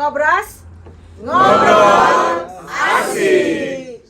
Ngobras, ngobrol asik.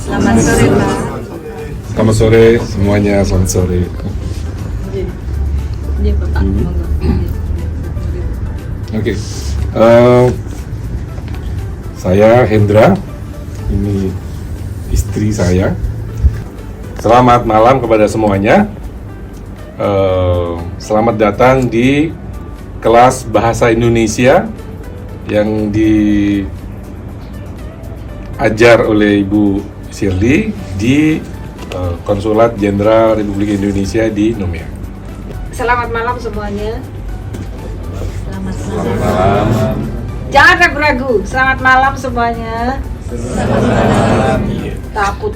Selamat sore, Pak. Selamat sore semuanya, selamat sore. Iya, Bapak. Oke, saya Hendra, ini istri saya. Selamat malam kepada semuanya. Selamat datang di kelas Bahasa Indonesia yang diajar oleh Ibu Shirley di Konsulat Jenderal Republik Indonesia di Numea. Selamat malam semuanya. Selamat malam. Jangan ragu-ragu. Selamat malam semuanya. Selamat malam. Takut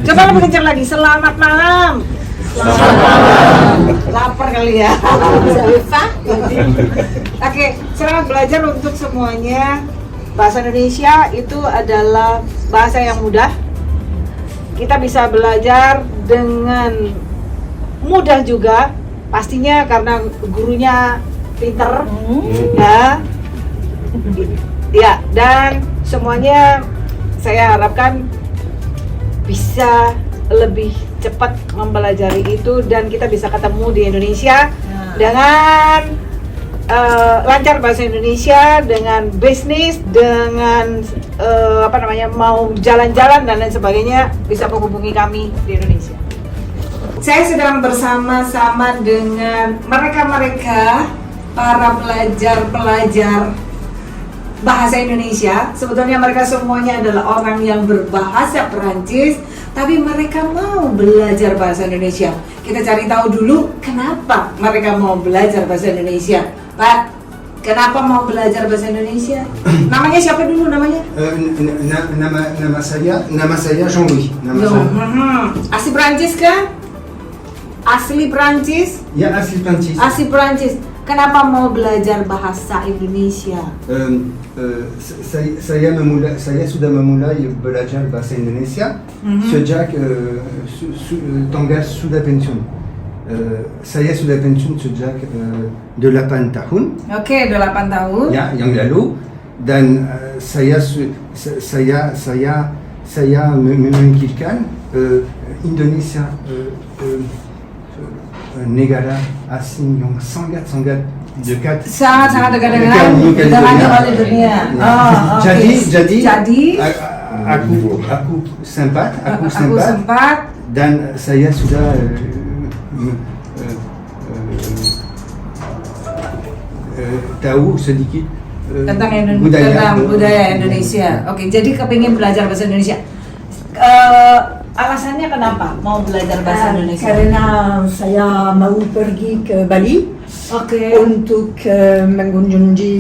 Coba lebih kencang lagi. Selamat malam. Selamat malam. Lapar kali ya. Oke, selamat belajar untuk semuanya. Bahasa Indonesia itu adalah bahasa yang mudah. Kita bisa belajar dengan mudah juga, pastinya karena gurunya pinter, ya, dan semuanya saya harapkan bisa lebih cepat mempelajari itu dan kita bisa ketemu di Indonesia dengan lancar bahasa Indonesia, dengan bisnis, dengan mau jalan-jalan dan lain sebagainya, bisa menghubungi kami di Indonesia. Saya sedang bersama-sama dengan mereka-mereka para pelajar bahasa Indonesia. Sebetulnya mereka semuanya adalah orang yang berbahasa Perancis, tapi mereka mau belajar bahasa Indonesia. Kita cari tahu dulu kenapa mereka mau belajar bahasa Indonesia. Pak, kenapa mau belajar bahasa Indonesia? Namanya siapa dulu namanya? Nama saya Jean-Louis. Asli Perancis kan? Asli Perancis? Ya, asli Perancis. Asli Perancis. Kenapa mau belajar bahasa Indonesia? Saya sudah memulai belajar bahasa Indonesia sejak tanggal sudah pensiun. Saya sudah pensiun sejak 8 tahun. Oke, 8 tahun. Ya, yang lalu. Dan saya memikirkan Indonesia negara asing yang sangat dekat. Sangat dekat dengan negara di dunia. Jadi aku sempat dan saya sudah tahu sedikit tentang budaya Indonesia. Oke, jadi kepingin belajar bahasa Indonesia. Alasannya kenapa mau belajar bahasa Indonesia? Karena saya mau pergi ke Bali untuk mengunjungi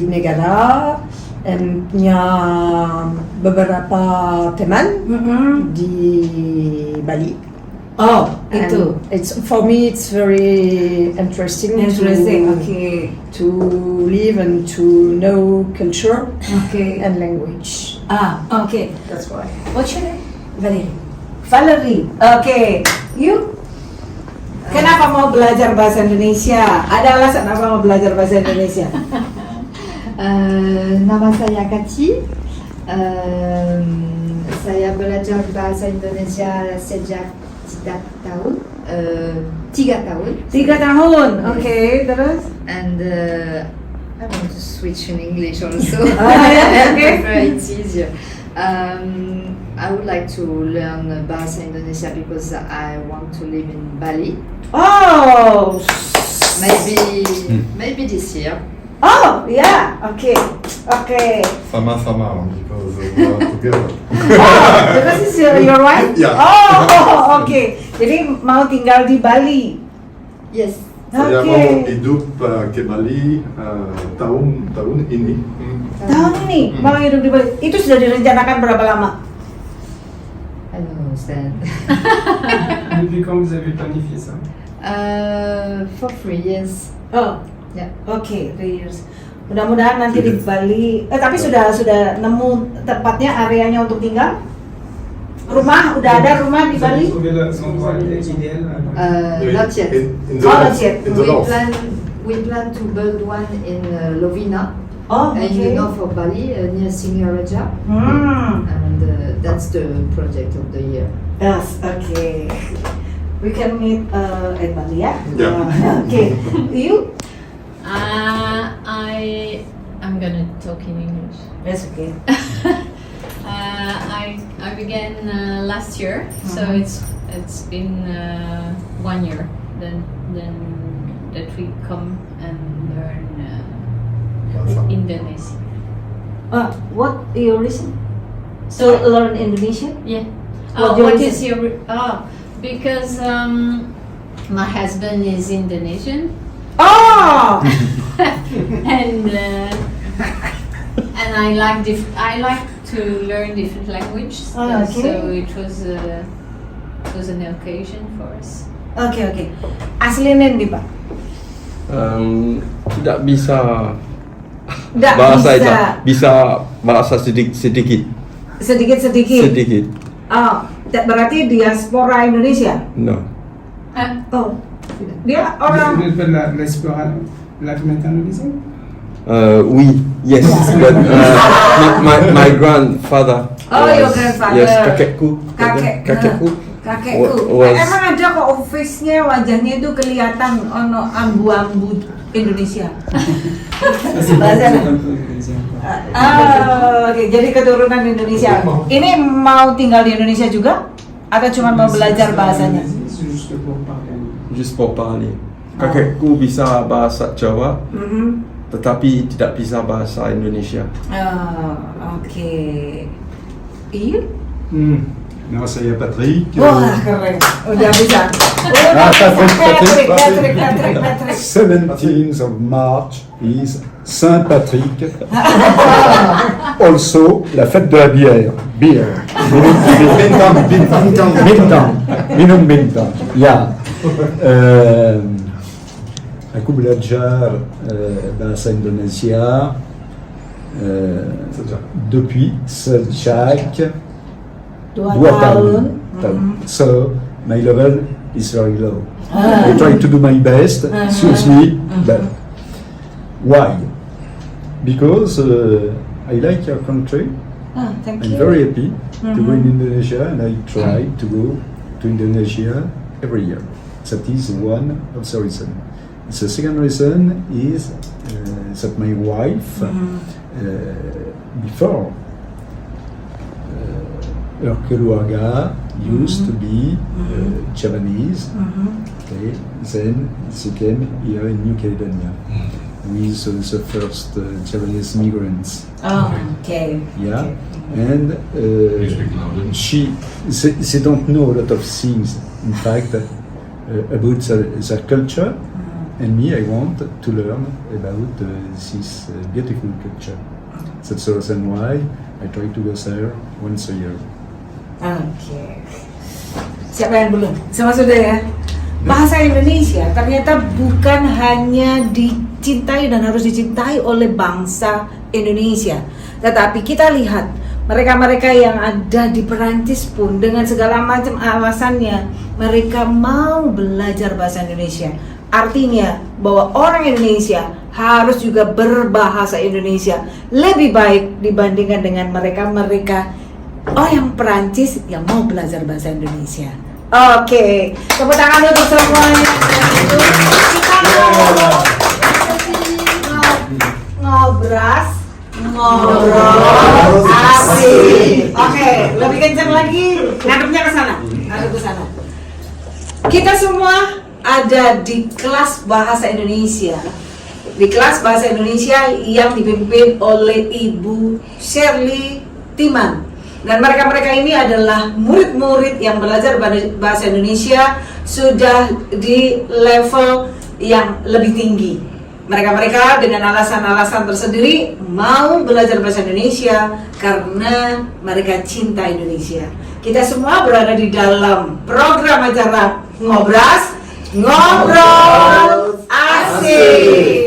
negara dan punya beberapa teman di Bali. Oh, itu. For me it's very interesting. To live and to know culture and language. Okay. That's why. What's your name? Valerie. Okay. You? Kenapa mau belajar bahasa Indonesia? Ada alasan apa mau belajar bahasa Indonesia? Nama saya Kaci. Saya belajar bahasa Indonesia sejak 3 tahun. 3 tahun. 3 tahun, oke, terus? And I want to switch in English also. Yeah, okay. It's easier. I would like to learn bahasa Indonesia because I want to live in Bali. Oh, Maybe this year. oh, ya, oke, oke. Sama-sama, because we are together. Oh, because it's your wife? Yeah. Oh, oke. Jadi mau tinggal di Bali. Yes. Saya Oke. mau hidup ke Bali tahun ini. Tahun ini mau hidup di Bali. Itu sudah direncanakan berapa lama? I don't understand. Depuis quand vous avez planifié ça? For 3 years. Oh, Ya. oke, 3 years. Mudah-mudahan nanti di Bali. Tapi sudah nemu tempatnya, areanya untuk tinggal? Rumah udah ada rumah di Vous avez Bali? trouvé l'endroit idéal? Not yet. In the Oh, north. not yet. In the north. We plan to build one in Lovina, Oh, in the oke. north of Bali, near Singaraja, and that's the project of the year. Yes, oke. We can meet at Bali ya. Yeah. Oke. You? I'm gonna talk in English. Yes, okay. I began last year, so it's been 1 year. Then that we come and learn Indonesian. What your reason? To learn Indonesian? Yeah. What your What reason? is your because my husband is Indonesian. Oh! and I like to learn different languages. Oh, okay. So it was an occasion for us. Oke. Aslinya di Pak? Tidak bisa Nggak bahasa bisa. itu, bisa bahasa sedikit. Sedikit. Oh, berarti diaspora Indonesia? No. Oh, dia orang. Vous faites la méthanologie? Oui, yes, but my grandfather. Oh, your grandfather. Yes, kakekku. Kakekku. Was Emang ada kok office-nya wajahnya itu kelihatan ono ambu-ambu Indonesia. Oke, jadi keturunan Indonesia. Ini mau tinggal di Indonesia juga atau cuma mau belajar bahasanya? C'est juste pour parler. just for parler. Kakekku bisa bahasa Jawa, tetapi tidak bisa bahasa Indonesia. Oke. Iya? Nama saya Patrick. Wah, keren. Udah bisa. Patrick. 17th of March is Saint Patrick. Also, la fête de la bière. Beer. Minum. Ya. Aku belajar bahasa Indonesia depuis sejak 2 2 tahun. tahun. So my level is very low. I try to do my best, seriously, but why? Because I like your country. Thank I'm you. very happy to go in Indonesia, and I try to go to Indonesia every year. That is one of the reasons. The second reason is that my wife, before her keluarga used to be Japanese. Okay, then she came here in New Caledonia with the first Japanese migrants. Okay. Yeah, and they don't know a lot of things. In fact, about their culture, and me, I want to learn about this beautiful culture. That's the reason why I try to go there once a year. Oke. Siapa yang belum? Sama sudah ya. Bahasa Indonesia ternyata bukan hanya dicintai dan harus dicintai oleh bangsa Indonesia, tetapi kita lihat mereka-mereka yang ada di Perancis pun dengan segala macam alasannya mereka mau belajar bahasa Indonesia. Artinya bahwa orang Indonesia harus juga berbahasa Indonesia lebih baik dibandingkan dengan mereka orang Perancis yang mau belajar bahasa Indonesia. Oke, tepuk tangan untuk semuanya. Ngobrol asik. Oke, lebih kencang lagi. Ngadepnya ke sana. Ngadep ke sana. Kita semua ada di kelas bahasa Indonesia. Di kelas bahasa Indonesia yang dipimpin oleh Ibu Shirley Timan. Dan mereka-mereka ini adalah murid-murid yang belajar bahasa Indonesia sudah di level yang lebih tinggi. Mereka-mereka dengan alasan-alasan tersendiri mau belajar bahasa Indonesia karena mereka cinta Indonesia. Kita semua berada di dalam program acara Ngobrol Asik.